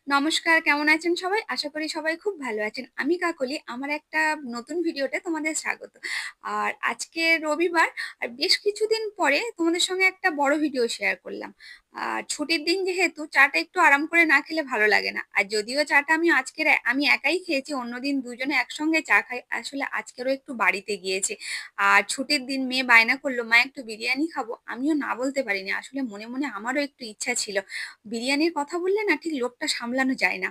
নমস্কার, কেমন আছেন সবাই? আশা করি সবাই খুব ভালো আছেন। আমি কাকলি। আমার একটা নতুন ভিডিওতে তোমাদের স্বাগত। আর আজকে রবিবার আর বেশ কিছুদিন পরে তোমাদের সঙ্গে একটা বড় ভিডিও শেয়ার করলাম। আর ছুটির দিন যেহেতু চাটা একটু আরাম করে না খেলে ভালো লাগে না। আর যদিও চাটা আমি একাই খেয়েছি, অন্যদিন দুজনে একসঙ্গে চা খাই। আসলে আজকেরও একটু বাড়িতে গিয়েছে। আর ছুটির দিন মেয়ে বায়না করল, "মা একটু বিরিয়ানি খাবো।" আমিও না বলতে পারিনি। আসলে মনে, মনে আমারও একটু ইচ্ছা ছিল। বিরিয়ানির কথা বললে না ঠিক লোভটা সামলানো যায় না।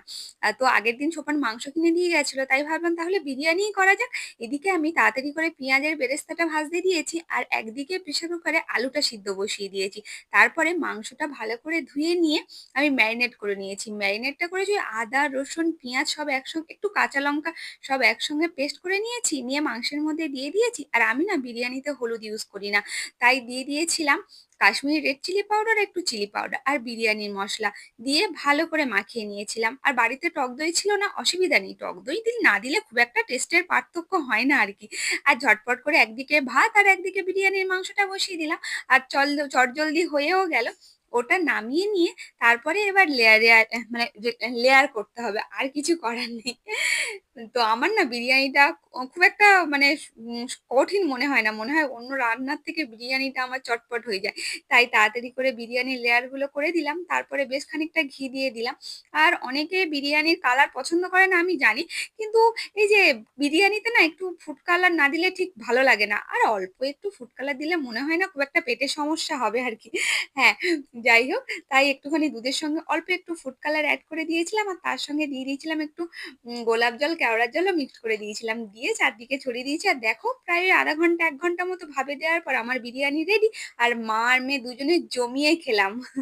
তো আগের দিন সোপান মাংস কিনে দিয়ে গেছিল। তাই ভাবলাম তাহলে বিরিয়ানিই করা যাক। এদিকে আমি তাড়াতাড়ি করে পেঁয়াজের বেরেস্তাটা ভাজতে দিয়েছি আর একদিকে প্রেসার কুকারে আলুটা সিদ্ধ বসিয়ে দিয়েছি। তারপরে মাংসটা ভালো করে ধুয়ে নিয়ে আমি ম্যারিনেট করে নিয়েছি। ম্যারিনেটটা করেছি আদা, রসুন, পেঁয়াজ সব একসঙ্গে একটু কাঁচা লঙ্কা সব একসঙ্গে পেস্ট করে নিয়েছি। নিয়ে মাংসের মধ্যে দিয়ে দিয়েছি। আর আমি না বিরিয়ানিতে হলুদ ইউজ করি না। তাই দিয়ে দিয়েছিলাম কাশ্মীরি রেড চিলি পাউডার, একটু চিলি পাউডার আর বিরিয়ানির মসলা দিয়ে ভালো করে মাখিয়ে নিয়েছিলাম। আর বাড়িতে টক দই ছিল না, অসুবিধা নেই। টক দই না দিলে খুব একটা টেস্টের পার্থক্য হয় না আরকি। আর ঝটপট করে একদিকে ভাত আর একদিকে বিরিয়ানির মাংসটা বসিয়ে দিলাম। আর চটজলদি হয়েও গেল। ওটা নামিয়ে নিয়ে তারপরে এবার মানে লেয়ার করতে হবে। আর কিছু করার নেই। তো আমার না বিরিয়ানিটা খুব একটা মানে কঠিন মনে হয় না। মনে হয় অন্য রান্নার থেকে বিরিয়ানিটা আমার চটপট হয়ে যায়। তাই তাড়াতাড়ি করে বিরিয়ানির লেয়ার গুলো করে দিলাম। তারপরে বেশ খানিকটা ঘি দিয়ে দিলাম। আর অনেকে বিরিয়ানির কালার পছন্দ করে না আমি জানি। কিন্তু এই যে বিরিয়ানিতে না একটু ফুড কালার না দিলে ঠিক ভালো লাগে না। আর অল্প একটু ফুড কালার দিলে মনে হয় না খুব একটা পেটের সমস্যা হবে আরকি। হ্যাঁ, যাই হোক তাই একটুখানি দুধের সঙ্গে অল্প একটু ফুড কালার এড করে দিয়েছিলাম আর তার সঙ্গে দিয়ে দিয়েছিলাম একটু গোলাপ জল, কেওড়ার জলও মিক্সড করে দিয়েছিলাম। দিয়ে চারদিকে ছড়িয়ে দিয়েছি। আর দেখো প্রায় ০.৫ ঘন্টা ১ ঘন্টা মতো ভাপে দেওয়ার পর আমার বিরিয়ানি রেডি। আর মা আর মেয়ে দুজনে জমিয়ে খেলাম।